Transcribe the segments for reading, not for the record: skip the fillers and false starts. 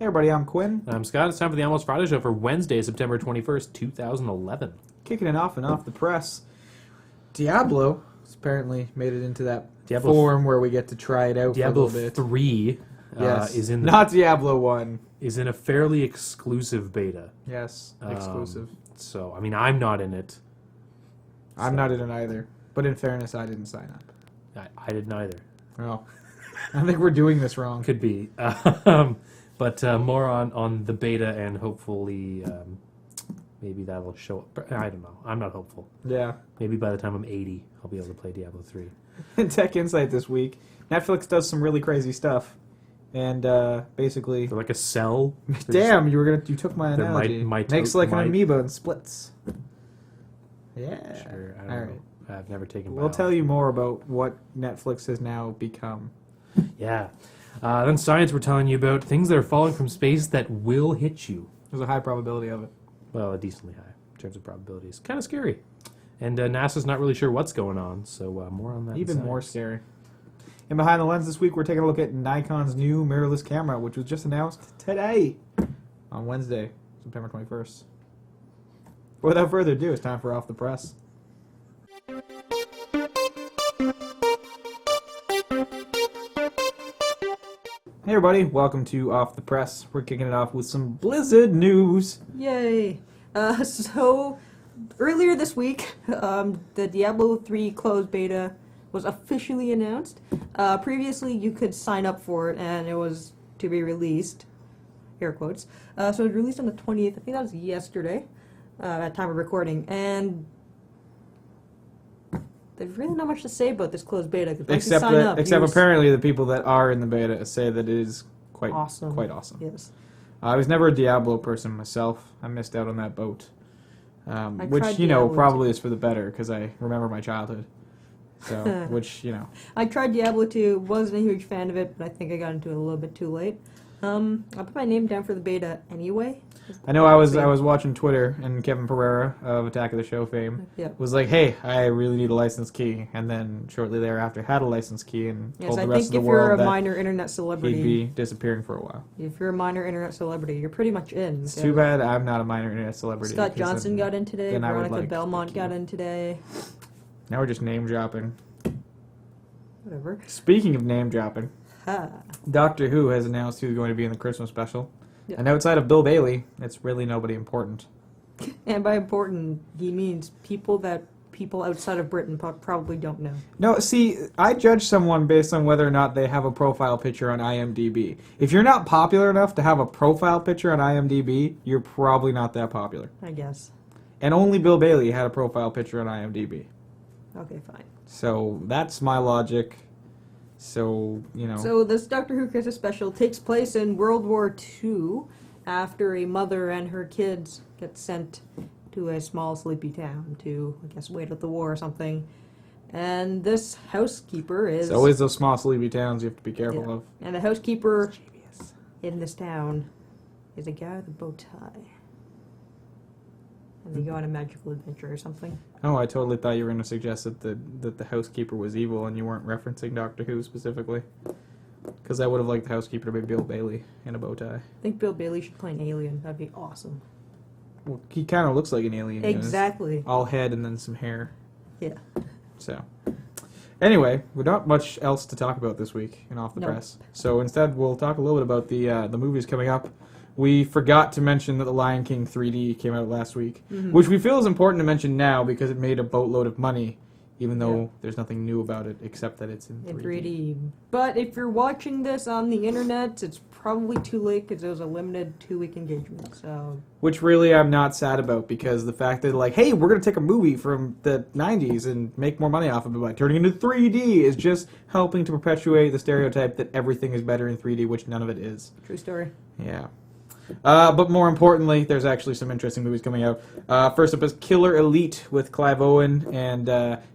everybody, I'm Quinn. I'm Scott. It's time for the Almost Friday Show for Wednesday, September 21st, 2011. Kicking it off and off the press. Diablo has apparently made it into that Diablo form where we get to try it out Diablo for a little bit. 3 Yes. is in the, Not Diablo 1. is in a fairly exclusive beta. Yes, exclusive. So, I mean, I'm not in it. I'm not in it either. But in fairness, I didn't sign up. I didn't either. Oh. I think we're doing this wrong. Could be. But more on the beta, and hopefully maybe that'll show up. I don't know. I'm not hopeful. Yeah. Maybe by the time I'm 80, I'll be able to play Diablo 3. In Tech Insight this week, Netflix does some really crazy stuff. And basically... They're like a cell. Damn, you took my analogy. Makes like an amoeba and splits. Yeah. Sure, I don't know. I've never taken We'll tell you more about what Netflix has now become. Yeah. Then science, we're telling you about things that are falling from space that will hit you. There's a high probability of it. Well, decently high in terms of probabilities. Kind of scary. And NASA's not really sure what's going on, so more on that. Even more scary. And behind the lens this week, we're taking a look at Nikon's new mirrorless camera, which was just announced today on Wednesday, September 21st. But without further ado, it's time for Off the Press. Hey everybody, welcome to Off the Press. We're kicking it off with some Blizzard news. Yay! So, earlier this week, the Diablo 3 closed beta was officially announced. Previously, you could sign up for it, and it was to be released. Air quotes. So it was released on the 20th. I think that was yesterday, at time of recording. And there's really not much to say about this closed beta. Except apparently the people that are in the beta say that it is quite awesome. Quite awesome. Yes. I was never a Diablo person myself. I missed out on that boat. Which, Diablo probably is for the better, because I remember my childhood. So, which, I tried Diablo 2, wasn't a huge fan of it, but I think I got into it a little bit too late. I put my name down for the beta anyway. I know I was watching Twitter, and Kevin Pereira of Attack of the Show fame was like, hey, I really need a license key, and then shortly thereafter had a license key and told the rest of the world that minor internet celebrity, he'd be disappearing for a while. If you're a minor internet celebrity, you're pretty much in. It's too bad I'm not a minor internet celebrity. Scott Johnson got in today, then Veronica Belmont got in today. Now we're just name dropping. Whatever. Speaking of name dropping, Ha. Doctor Who has announced who's going to be in the Christmas special. Yeah. And outside of Bill Bailey, it's really nobody important. And by important, he means people outside of Britain probably don't know. No, see, I judge someone based on whether or not they have a profile picture on IMDb. If you're not popular enough to have a profile picture on IMDb, you're probably not that popular. I guess. And only Bill Bailey had a profile picture on IMDb. Okay, fine. So that's my logic. So, So this Doctor Who Christmas special takes place in World War II after a mother and her kids get sent to a small sleepy town to, I guess, wait out the war or something. And this housekeeper is... It's always those small sleepy towns you have to be careful of. And the housekeeper in this town is a guy with a bow tie. And they go on a magical adventure or something. Oh, I totally thought you were going to suggest that the housekeeper was evil and you weren't referencing Doctor Who specifically. Because I would have liked the housekeeper to be Bill Bailey in a bow tie. I think Bill Bailey should play an alien. That'd be awesome. Well, he kind of looks like an alien. Exactly. All head and then some hair. Yeah. So, anyway, we've not much else to talk about this week in Off the Press. So instead, we'll talk a little bit about the movies coming up. We forgot to mention that The Lion King 3D came out last week, which we feel is important to mention now because it made a boatload of money, even though there's nothing new about it except that it's in 3D. But if you're watching this on the internet, it's probably too late because it was a limited 2-week engagement. So, which really I'm not sad about because the fact that hey, we're going to take a movie from the 90s and make more money off of it by turning it into 3D is just helping to perpetuate the stereotype that everything is better in 3D, which none of it is. True story. Yeah. But more importantly, there's actually some interesting movies coming out. First up is Killer Elite with Clive Owen and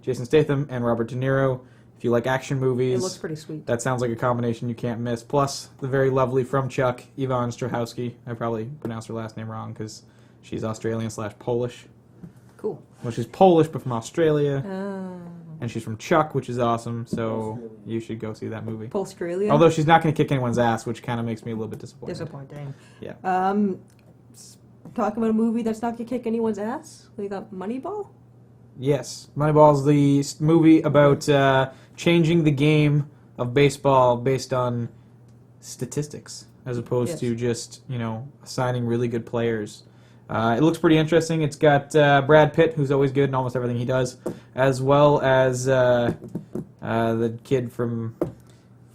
Jason Statham and Robert De Niro. If you like action movies, it looks pretty sweet. That sounds like a combination you can't miss. Plus, the very lovely from Chuck, Yvonne Strahovski. I probably pronounced her last name wrong because she's Australian/Polish. Cool. Well, she's Polish, but from Australia. and she's from Chuck, which is awesome. So Australian. you should go see that movie. Australia. Although she's not going to kick anyone's ass, which kind of makes me a little bit disappointed. Disappointing. Yeah. Talking about a movie that's not gonna kick anyone's ass. We got Moneyball. Yes, Moneyball's the movie about changing the game of baseball based on statistics, as opposed to just assigning really good players. It looks pretty interesting. It's got Brad Pitt, who's always good in almost everything he does, as well as the kid from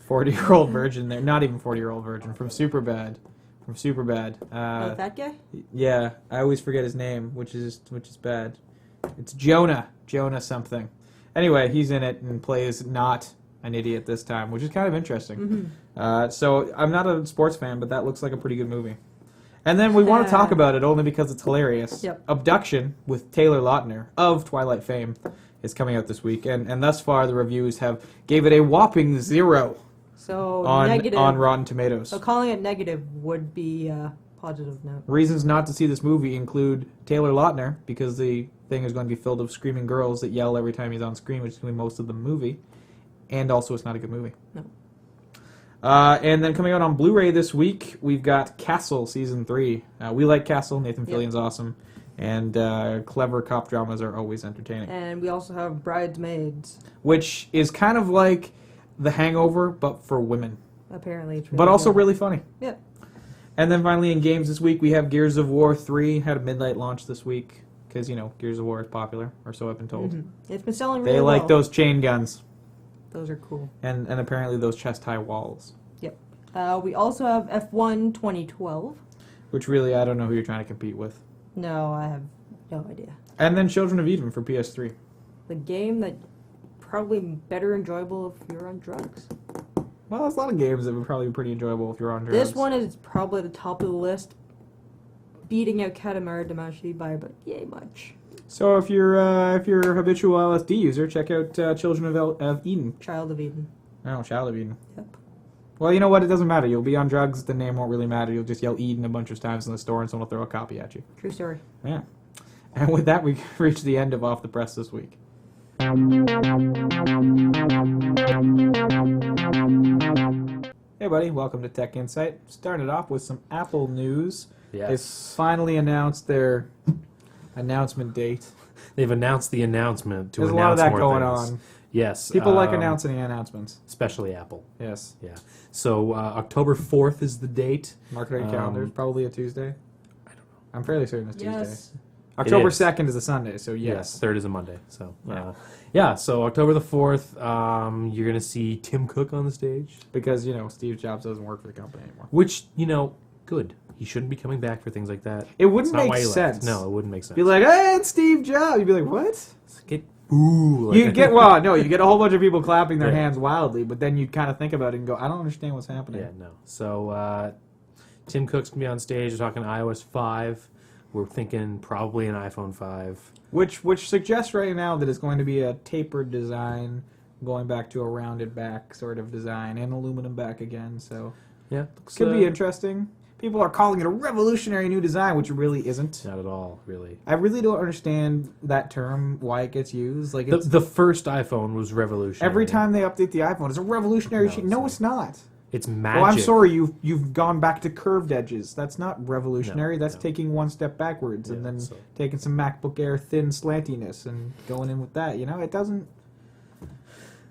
40-Year-Old Virgin. There, not even 40-Year-Old Virgin, from Superbad. That guy. Yeah, I always forget his name, which is bad. It's Jonah something. Anyway, he's in it and plays not an idiot this time, which is kind of interesting. Mm-hmm. So I'm not a sports fan, but that looks like a pretty good movie. And then we want to talk about it only because it's hilarious. Yep. Abduction with Taylor Lautner of Twilight fame is coming out this week, and thus far the reviews gave it a whopping 0 So on Rotten Tomatoes. So calling it negative would be a positive note. Reasons not to see this movie include Taylor Lautner, because the thing is going to be filled with screaming girls that yell every time he's on screen, which is going to be most of the movie. And also, it's not a good movie. No. And then coming out on Blu-ray this week, we've got Castle Season 3. We like Castle. Nathan Fillion's awesome. And clever cop dramas are always entertaining. And we also have Bridesmaids. Which is kind of like The Hangover, but for women. Apparently, it's really But also good. really funny. Yeah. And then finally in games this week, we have Gears of War 3. Had a midnight launch this week. Because, Gears of War is popular, or so I've been told. Mm-hmm. It's been selling really They well. like those chain guns. Those are cool. And apparently those chest-high walls. Yep. We also have F1 2012. Which really, I don't know who you're trying to compete with. No, I have no idea. And then Children of Eden for PS3. The game that probably better enjoyable if you're on drugs. Well, there's a lot of games that would probably be pretty enjoyable if you're on drugs. This one is probably at the top of the list, beating out Katamari Damacy by about yay much. So if you're a habitual LSD user, check out Children of Eden. Child of Eden. Oh, Child of Eden. Yep. Well, you know what? It doesn't matter. You'll be on drugs. The name won't really matter. You'll just yell Eden a bunch of times in the store and someone will throw a copy at you. True story. Yeah. And with that, we've reached the end of Off the Press this week. Hey, buddy. Welcome to Tech Insight. Started off with some Apple news. Yes. They've finally announced their announcement date. They've announced the announcement to There's a announce lot of that more going things. on. Yes. People like announcing the announcements. Especially Apple. Yes. Yeah. So October 4th is the date. Mark it on your calendars. Probably a Tuesday. I don't know. I'm fairly certain it's Yes. Tuesday. October is. 2nd is a Sunday, so yes. 3rd is a Monday. So Yeah. so October the 4th, you're going to see Tim Cook on the stage. Because, Steve Jobs doesn't work for the company anymore. Which, good. He shouldn't be coming back for things like that. It wouldn't That's not make why he left. sense. No, it wouldn't make sense. Be like, hey, it's Steve Jobs. You'd be like, what? Get boo. You get you get a whole bunch of people clapping their Yeah. hands wildly, but then you kind of think about it and go, I don't understand what's happening. Yeah, no. So Tim Cook's going to be on stage. We're talking iOS 5. We're thinking probably an iPhone 5. Which suggests right now that it's going to be a tapered design, going back to a rounded back sort of design, and aluminum back again. So Yeah. could be interesting. People are calling it a revolutionary new design, which it really isn't. Not at all, really. I really don't understand that term, why it gets used. Like The first iPhone was revolutionary. every time they update the iPhone, it's a revolutionary No, shit. it's No, not. it's not. It's magic. Well, I'm sorry, you've gone back to curved edges. That's not revolutionary. No, That's no. taking one step backwards and Yeah, then so- taking some MacBook Air thin slantiness and going in with that. It doesn't.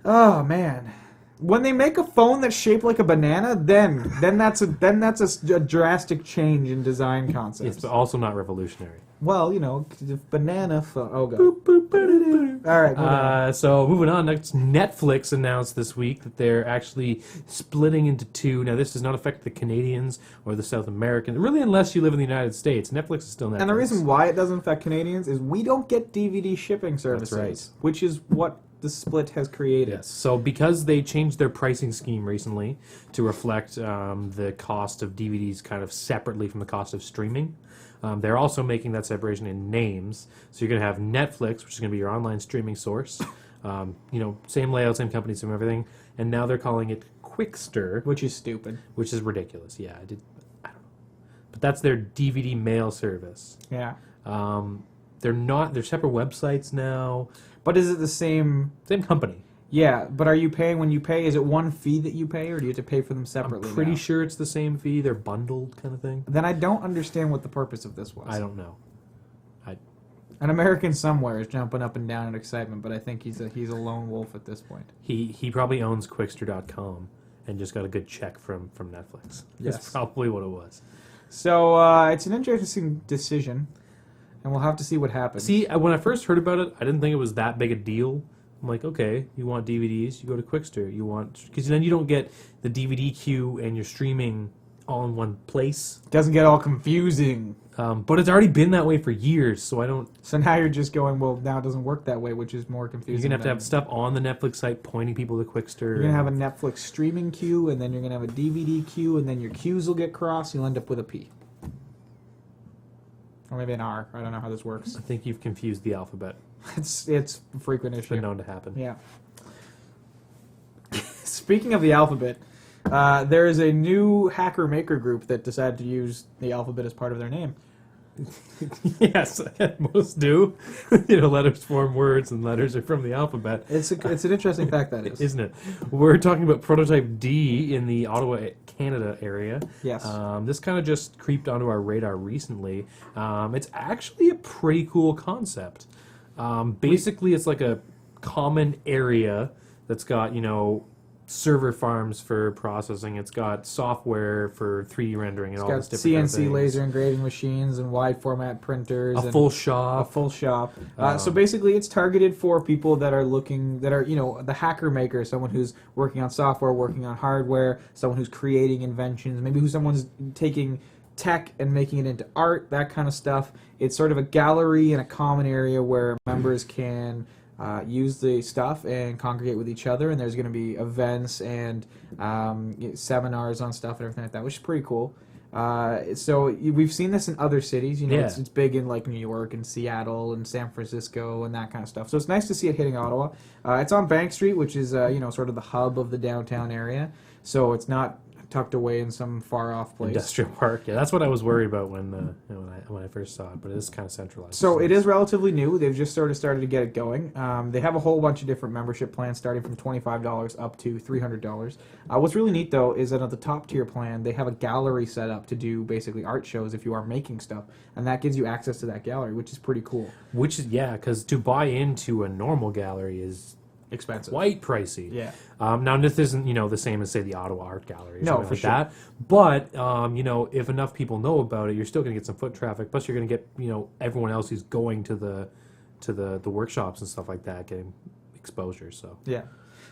Oh man, when they make a phone that's shaped like a banana, then that's a drastic change in design concepts. It's also not revolutionary. Well, if banana phone. Oh god. All right. Moving on. So moving on, next, Netflix announced this week that they're actually splitting into two. Now, this does not affect the Canadians or the South Americans, really, unless you live in the United States. Netflix is still Netflix. And the reason why it doesn't affect Canadians is we don't get DVD shipping services, right. which is what the split has created. Yes. So because they changed their pricing scheme recently to reflect the cost of DVDs kind of separately from the cost of streaming, they're also making that separation in names. So you're going to have Netflix, which is going to be your online streaming source. Same layout, same company, same everything. And now they're calling it Quickster, Which is stupid. which is ridiculous. Yeah, I don't know. But that's their DVD mail service. Yeah. They're They're not. They're separate websites now. But is it the same? Same company. Yeah, but are you paying when you pay? Is it one fee that you pay, or do you have to pay for them separately? I'm pretty now? sure it's the same fee. They're bundled kind of thing. Then I don't understand what the purpose of this was. I don't know. An American somewhere is jumping up and down in excitement, but I think he's a lone wolf at this point. He probably owns Quickster.com and just got a good check from Netflix. Yes. That's probably what it was. So it's an interesting decision, and we'll have to see what happens. See, when I first heard about it, I didn't think it was that big a deal. I'm like, okay, you want DVDs, you go to Quickster. Because then you don't get the DVD queue and your streaming all in one place. It doesn't get all confusing. But it's already been that way for years, so I don't... So now you're just going, well, now it doesn't work that way, which is more confusing. You're going to have stuff on the Netflix site pointing people to Quickster. You're going to have a Netflix streaming queue, and then you're going to have a DVD queue, and then your queues will get crossed, you'll end up with a P. Or maybe an R. I don't know how this works. I think you've confused the alphabet. It's a frequent It's issue. been known to happen. Yeah. Speaking of the alphabet, there is a new hacker maker group that decided to use the alphabet as part of their name. Yes, most do. Letters form words, and letters are from the alphabet. It's an interesting fact, that is. Isn't it? We're talking about Prototype D in the Ottawa, Canada area. Yes. This kind of just creeped onto our radar recently. It's actually a pretty cool concept. Basically, it's like a common area that's got, server farms for processing. It's got software for 3D rendering and all this different kind of CNC things. laser engraving machines and wide format printers. A full shop. A full shop. So basically, it's targeted for people that are the hacker maker, someone who's working on software, working on hardware, someone who's creating inventions, maybe someone's taking tech and making it into art, that kind of stuff. It's sort of a gallery in a common area where members can use the stuff and congregate with each other, and there's going to be events and seminars on stuff and everything like that, which is pretty cool. So we've seen this in other cities. It's big in like New York and Seattle and San Francisco and that kind of stuff. So it's nice to see it hitting Ottawa. It's on Bank Street, which is sort of the hub of the downtown area. So it's not tucked away in some far off place. Industrial park. Yeah, that's what I was worried about when I first saw it. But it is kind of centralized. So it is relatively new. They've just sort of started to get it going. They have a whole bunch of different membership plans, starting from $25 up to $300. What's really neat though is that at the top tier plan, they have a gallery set up to do basically art shows if you are making stuff, and that gives you access to that gallery, which is pretty cool. Which is because to buy into a normal gallery is Expensive. quite pricey. Yeah. Now this isn't the same as say the Ottawa Art Gallery or No, something for like sure. that. But if enough people know about it, you're still going to get some foot traffic. Plus, you're going to get everyone else who's going to the workshops and stuff like that getting exposure. So Yeah.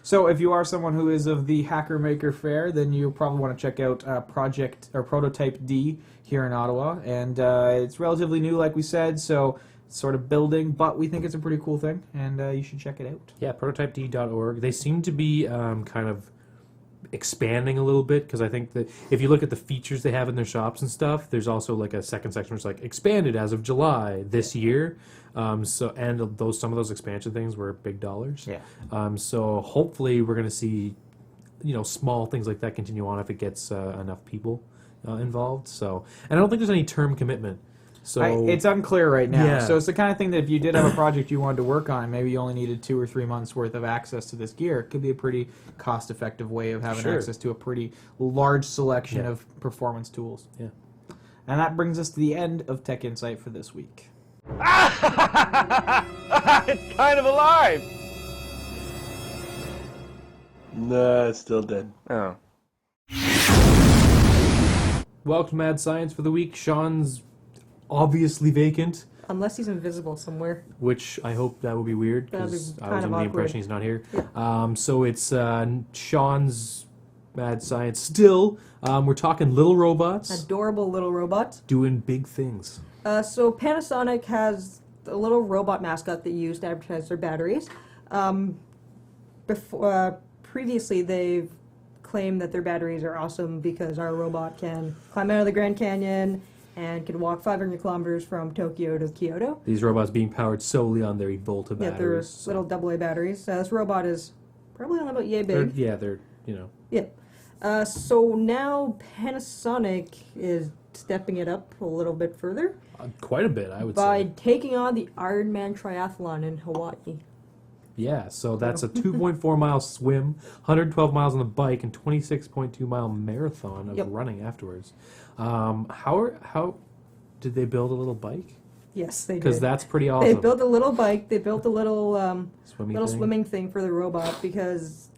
So if you are someone who is of the Hacker Maker Fair, then you probably want to check out Prototype D here in Ottawa, and it's relatively new, like we said. So sort of building, but we think it's a pretty cool thing, and you should check it out. yeah, prototyped.org. They seem to be kind of expanding a little bit, because I think that if you look at the features they have in their shops and stuff, there's also like a second section which is like expanded as of July this year. Some of those expansion things were big dollars. Yeah. So hopefully we're going to see small things like that continue on if it gets enough people involved. So, and I don't think there's any term commitment. So It's unclear right now. Yeah. So it's the kind of thing that if you did have a project you wanted to work on, maybe you only needed 2 or 3 months worth of access to this gear, it could be a pretty cost-effective way of having Sure. access to a pretty large selection Yeah. of performance tools. Yeah. And that brings us to the end of Tech Insight for this week. It's kind of alive! No, it's still dead. Oh. Welcome to Mad Science for the week. Sean's obviously vacant, Unless he's invisible somewhere. which I hope that would be weird, That'd be because I kind was of under the awkward. impression he's not here. So it's Sean's Mad Science still. We're talking little robots Adorable little robots. doing big things. So Panasonic has a little robot mascot they use to advertise their batteries. Previously, they've claimed that their batteries are awesome because our robot can climb out of the Grand Canyon and can walk 500 kilometers from Tokyo to Kyoto. These robots being powered solely on their Evolta Yeah, they're batteries. so little AA batteries. This robot is probably only about yay big. they're So now Panasonic is stepping it up a little bit further Quite a bit, I would by say. taking on the Ironman Triathlon in Hawaii. Yeah, so that's a 2.4 mile swim, 112 miles on the bike, and 26.2 mile marathon of running afterwards. How did they build a little bike? Yes, they did. Because that's pretty awesome. They built a little bike. They built a little Swimming thing? swimming thing for the robot because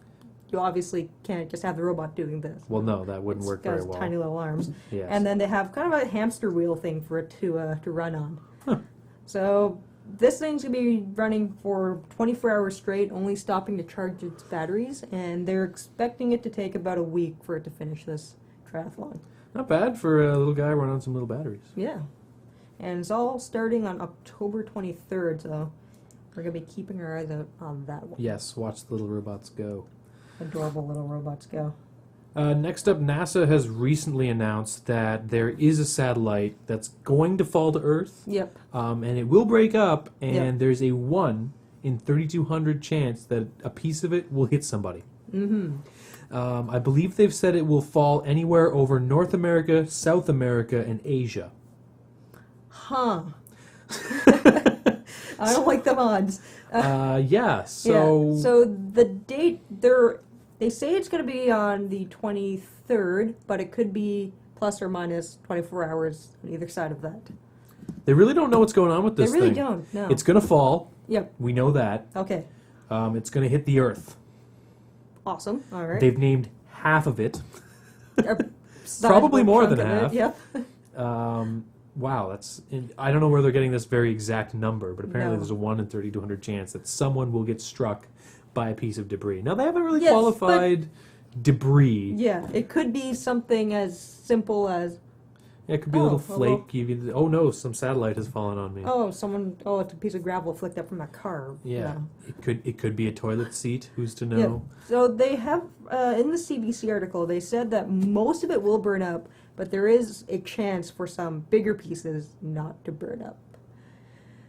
you obviously can't just have the robot doing this. Well, no, that wouldn't work very well. Tiny little arms. Yes. And then they have kind of a hamster wheel thing for it to run on. Huh. So this thing's going to be running for 24 hours straight, only stopping to charge its batteries, and they're expecting it to take about a week for it to finish this triathlon. Not bad for a little guy running on some little batteries. Yeah. And it's all starting on October 23rd, so we're going to be keeping our eyes out on that one. Yes, watch the little robots go. Adorable little robots go. Next up, NASA has recently announced that there is a satellite that's going to fall to Earth. Yep. And it will break up, and there's a 1 in 3,200 chance that a piece of it will hit somebody. Mm-hmm. I believe they've said it will fall anywhere over North America, South America, and Asia. Huh. I don't like them odds. Yeah, so... Yeah. So the date, they say it's going to be on the 23rd, but it could be plus or minus 24 hours on either side of that. They really don't know what's going on with this They really thing. don't, no. It's going to fall. Yep. We know that. Okay. It's going to hit the Earth. Awesome. All right. They've named half of it. A Probably sizable more chunk than of it, half. Yep. Wow, I don't know where they're getting this very exact number, but apparently No. there's a 1 in 3,200 chance that someone will get struck by a piece of debris. Now, they haven't really Yes, qualified debris. Yeah, it could be something as simple as, Yeah, it could be a little Oh, flake. Oh no, some satellite has fallen on me. it's a piece of gravel flicked up from a car. Yeah, No. it could be a toilet seat. Who's to know? Yeah. So they have, in the CBC article, they said that most of it will burn up, but there is a chance for some bigger pieces not to burn up.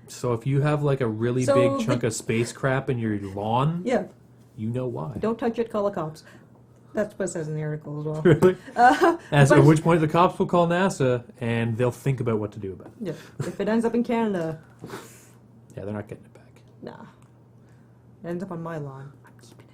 So if you have like a really So big chunk of space crap in your lawn, Yeah, you know why. don't touch it, call the cops. That's what it says in the article as well. Really? At but- which point the cops will call NASA and they'll think about what to do about it. Yeah. If it ends up in Canada, Yeah, they're not getting it back. nah. It ends up on my lawn. I'm keeping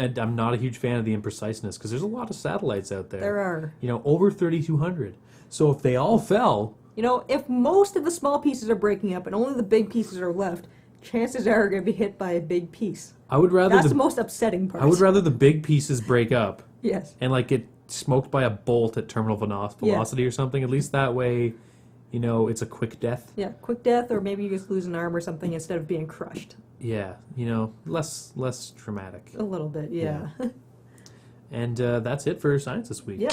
it. I'm not a huge fan of the impreciseness because there's a lot of satellites out there. There are. Over 3,200. So if they all fell, If most of the small pieces are breaking up and only the big pieces are left, chances are going to be hit by a big piece. I would rather That's the most upsetting part. I would rather the big pieces break up Yes. and like get smoked by a bolt at terminal velocity or something. At least that way, it's a quick death. Yeah, quick death, or maybe you just lose an arm or something instead of being crushed. Yeah, less traumatic. A little bit, yeah. And that's it for science this week. Yeah.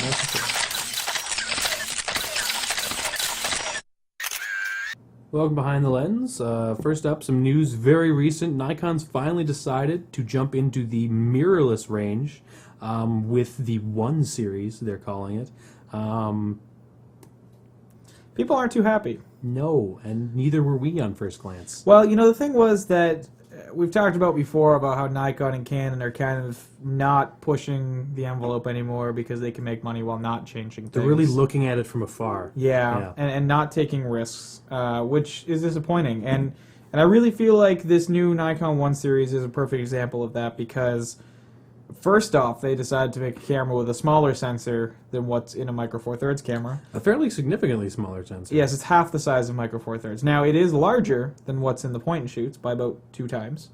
Welcome behind the lens. First up, some news very recent. Nikon's finally decided to jump into the mirrorless range with the 1 series, they're calling it. People aren't too happy. No, and neither were we on first glance. Well, the thing was that we've talked about before about how Nikon and Canon are kind of not pushing the envelope anymore because they can make money while not changing things. They're really looking at it from afar. Yeah. And not taking risks, which is disappointing. And I really feel like this new Nikon 1 series is a perfect example of that because, first off, they decided to make a camera with a smaller sensor than what's in a Micro Four Thirds camera. A fairly significantly smaller sensor. Yes, it's half the size of Micro Four Thirds. Now, it is larger than what's in the point and shoots by about 2 times.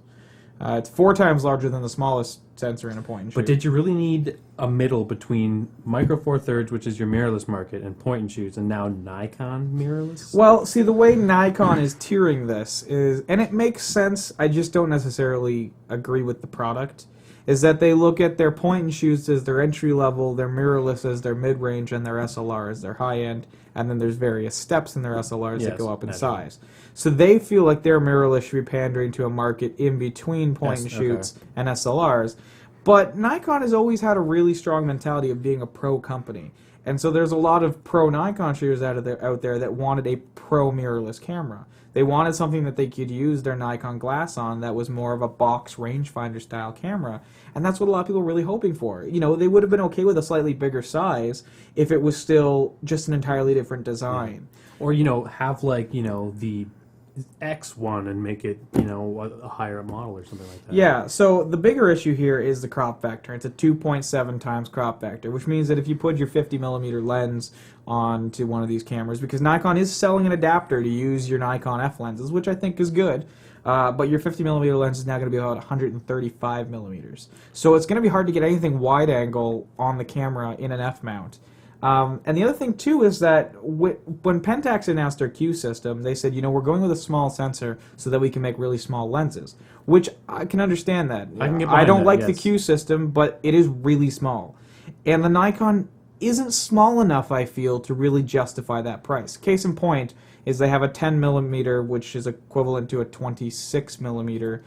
It's 4 times larger than the smallest sensor in a point and shoot. But did you really need a middle between Micro Four Thirds, which is your mirrorless market, and point and shoots, and now Nikon mirrorless? Well, see, the way Nikon is tiering this is, and it makes sense, I just don't necessarily agree with the product, is that they look at their point and shoots as their entry level, their mirrorless as their mid-range, and their SLR as their high-end, and then there's various steps in their SLRs that go up in naturally. size. So they feel like their mirrorless should be pandering to a market in between point and Yes, shoots and SLRs. But Nikon has always had a really strong mentality of being a pro company. And so there's a lot of pro Nikon shooters out there that wanted a pro mirrorless camera. They wanted something that they could use their Nikon glass on that was more of a box rangefinder style camera. And that's what a lot of people were really hoping for. You know, they would have been okay with a slightly bigger size if it was still just an entirely different design. Or, you know, have like, you know, the X one and make it, you know, a higher model or something like that. Yeah, so the bigger issue here is the crop factor. It's a 2.7 times crop factor, which means that if you put your 50mm lens onto one of these cameras, because Nikon is selling an adapter to use your Nikon F lenses, which I think is good, but your 50mm lens is now going to be about 135mm. So it's going to be hard to get anything wide angle on the camera in an F mount. And the other thing, too, is that when Pentax announced their Q system, they said, you know, we're going with a small sensor so that we can make really small lenses, which I can understand that. I don't like the Q system, but it is really small. And the Nikon isn't small enough, I feel, to really justify that price. Case in point is they have a 10mm, which is equivalent to a 26mm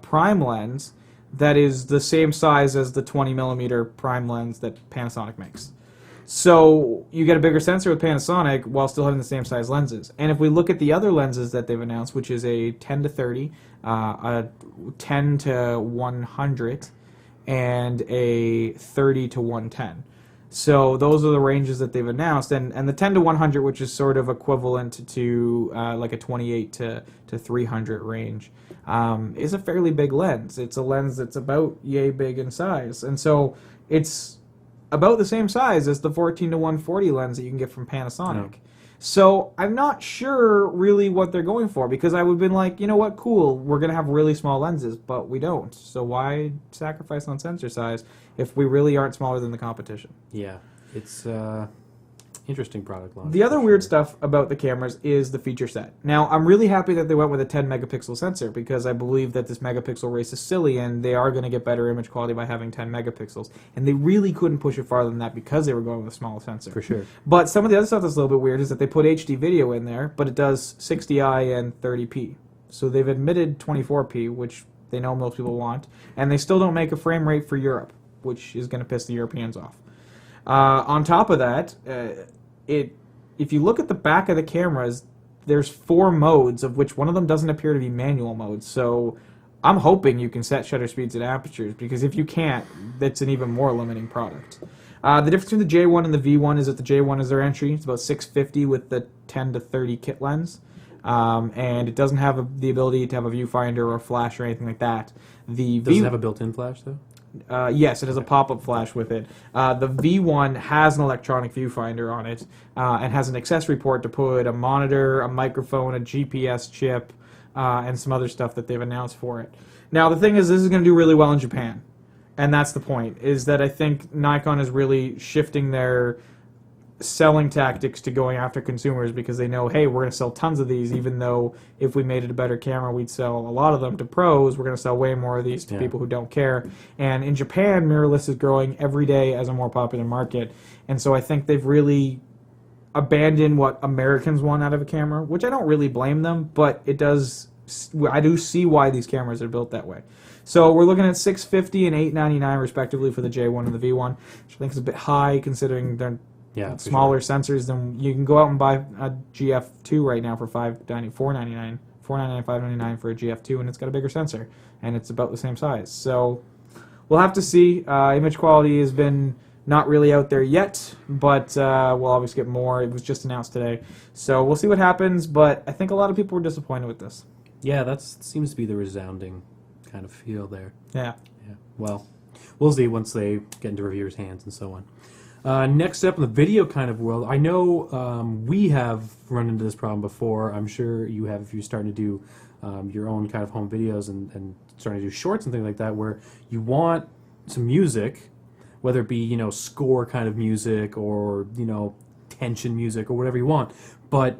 prime lens that is the same size as the 20mm prime lens that Panasonic makes. So you get a bigger sensor with Panasonic while still having the same size lenses. And if we look at the other lenses that they've announced, which is a 10 to 30, a 10 to 100, and a 30 to 110. So those are the ranges that they've announced. And the 10 to 100, which is sort of equivalent to like a 28 to 300 range, is a fairly big lens. It's a lens that's about yay big in size. And so it's about the same size as the 14 to 140 lens that you can get from Panasonic. So I'm not sure really what they're going for, because I would have been like, you know what, cool, we're going to have really small lenses, but we don't. So why sacrifice on sensor size if we really aren't smaller than the competition? Yeah, it's interesting product launch. The other weird stuff about the cameras is the feature set. Now, I'm really happy that they went with a 10 megapixel sensor, because I believe that this megapixel race is silly and they are going to get better image quality by having 10 megapixels. And they really couldn't push it farther than that because they were going with a smaller sensor. For sure. But some of the other stuff that's a little bit weird is that they put HD video in there, but it does 60i and 30p. So they've admitted 24p, which they know most people want, and they still don't make a frame rate for Europe, which is going to piss the Europeans off. On top of that, if you look at the back of the cameras, there's 4 modes, of which one of them doesn't appear to be manual mode. So I'm hoping you can set shutter speeds and apertures, because if you can't, that's an even more limiting product. The difference between the J1 and the V1 is that the J1 is their entry. It's about $650 with the 10 to 30 kit lens. And it doesn't have the ability to have a viewfinder or a flash or anything like that. Does it have a built-in flash, though? Yes, it has a pop-up flash with it. The V1 has an electronic viewfinder on it, and has an accessory port to put a monitor, a microphone, a GPS chip, and some other stuff that they've announced for it. Now, the thing is, this is going to do really well in Japan, and that's the point, is that I think Nikon is really shifting their selling tactics to going after consumers, because they know, hey, we're going to sell tons of these, even though if we made it a better camera, we'd sell a lot of them to pros. We're going to sell way more of these to people who don't care. And in Japan, mirrorless is growing every day as a more popular market. And so I think they've really abandoned what Americans want out of a camera, which I don't really blame them, but it does. I do see why these cameras are built that way. So we're looking at $650 and $899 respectively for the J1 and the V1, which I think is a bit high considering they're smaller sensors. Than you can go out and buy a GF2 right now for $499, $599 for a GF2, and it's got a bigger sensor, and it's about the same size. So we'll have to see. Image quality has been not really out there yet, but we'll obviously get more. It was just announced today, so we'll see what happens. But I think a lot of people were disappointed with this. Yeah, that seems to be the resounding kind of feel there. Yeah. Well, we'll see once they get into reviewers' hands and so on. Next up in the video kind of world, I know we have run into this problem before. I'm sure you have if you're starting to do your own kind of home videos and starting to do shorts and things like that, where you want some music, whether it be, you know, score kind of music or, you know, tension music or whatever you want, but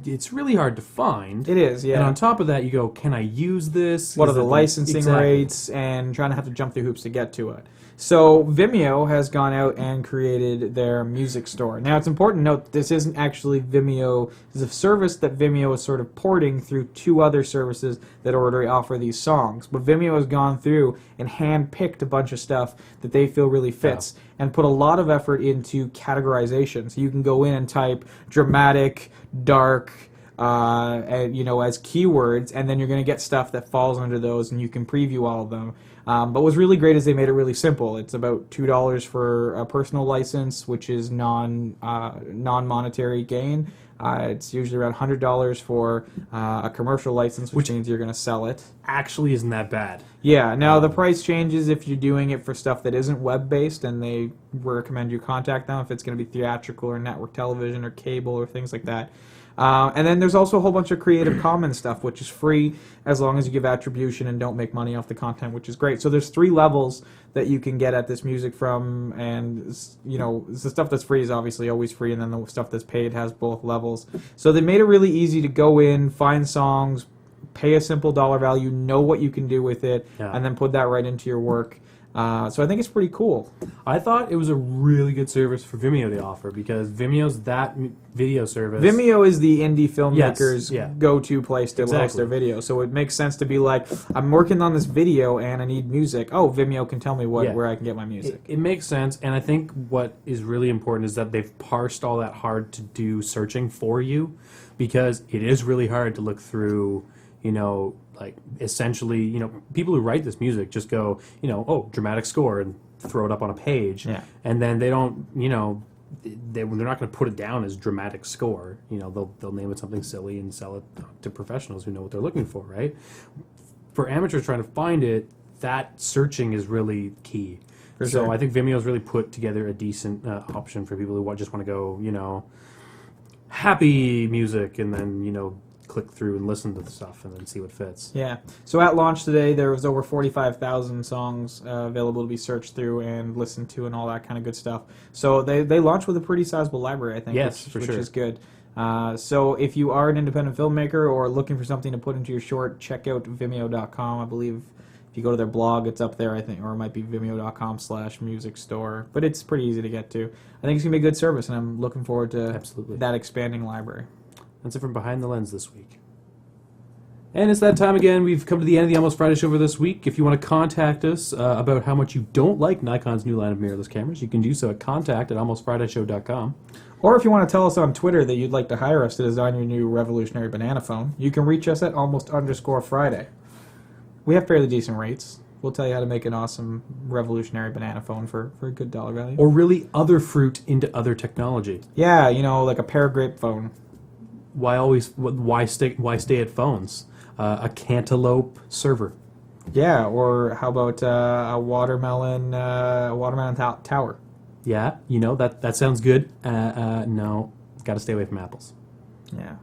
it's really hard to find. It is, yeah. And on top of that, you go, can I use this? What are the licensing rates? And trying to have to jump through hoops to get to it. So Vimeo has gone out and created their music store. Now, it's important to note this isn't actually Vimeo. It's a service that Vimeo is sort of porting through 2 other services that already offer these songs. But Vimeo has gone through and hand-picked a bunch of stuff that they feel really fits. and put a lot of effort into categorization. So you can go in and type dramatic, dark, and, as keywords, and then you're going to get stuff that falls under those, and you can preview all of them. But what's really great is they made it really simple. It's about $2 for a personal license, which is non-monetary gain. It's usually around $100 for a commercial license, which means you're going to sell it. Actually isn't that bad. Yeah, now the price changes if you're doing it for stuff that isn't web-based, and they recommend you contact them if it's going to be theatrical or network television or cable or things like that. And then there's also a whole bunch of Creative Commons stuff, which is free as long as you give attribution and don't make money off the content, which is great. So there's 3 levels that you can get at this music from, and the stuff that's free is obviously always free, and then the stuff that's paid has both levels. So they made it really easy to go in, find songs, pay a simple dollar value, know what you can do with it, and then put that right into your work. So I think it's pretty cool. I thought it was a really good service for Vimeo to offer, because Vimeo's that video service. Vimeo is the indie filmmakers' go-to place to host their video. So it makes sense to be like, I'm working on this video and I need music. Oh, Vimeo can tell me where I can get my music. It makes sense, and I think what is really important is that they've parsed all that hard to do searching for you, because it is really hard to look through, essentially, people who write this music just go, dramatic score, and throw it up on a page. Yeah. And then they don't, they're not going to put it down as dramatic score. They'll name it something silly and sell it to professionals who know what they're looking for, right? For amateurs trying to find it, that searching is really key. So I think Vimeo's really put together a decent option for people who just want to go, happy music, and then, click through and listen to the stuff and then see what fits. Yeah. So at launch today, there was over 45,000 songs available to be searched through and listened to and all that kind of good stuff. So they launched with a pretty sizable library, I think. Yes, which is good. So if you are an independent filmmaker or looking for something to put into your short, check out Vimeo.com. I believe if you go to their blog, it's up there, I think, or it might be Vimeo.com/music store. But it's pretty easy to get to. I think it's going to be a good service, and I'm looking forward to that expanding library. That's it from Behind the Lens this week. And it's that time again. We've come to the end of the Almost Friday show for this week. If you want to contact us about how much you don't like Nikon's new line of mirrorless cameras, you can do so at contact@almostfridayshow.com. Or if you want to tell us on Twitter that you'd like to hire us to design your new revolutionary banana phone, you can reach us at almost_Friday. We have fairly decent rates. We'll tell you how to make an awesome revolutionary banana phone for a good dollar value. Or really other fruit into other technology. Yeah, like a pear grape phone. Why stay at phones? A cantaloupe server. Yeah, or how about a watermelon tower? Yeah, that sounds good. No, got to stay away from apples. Yeah.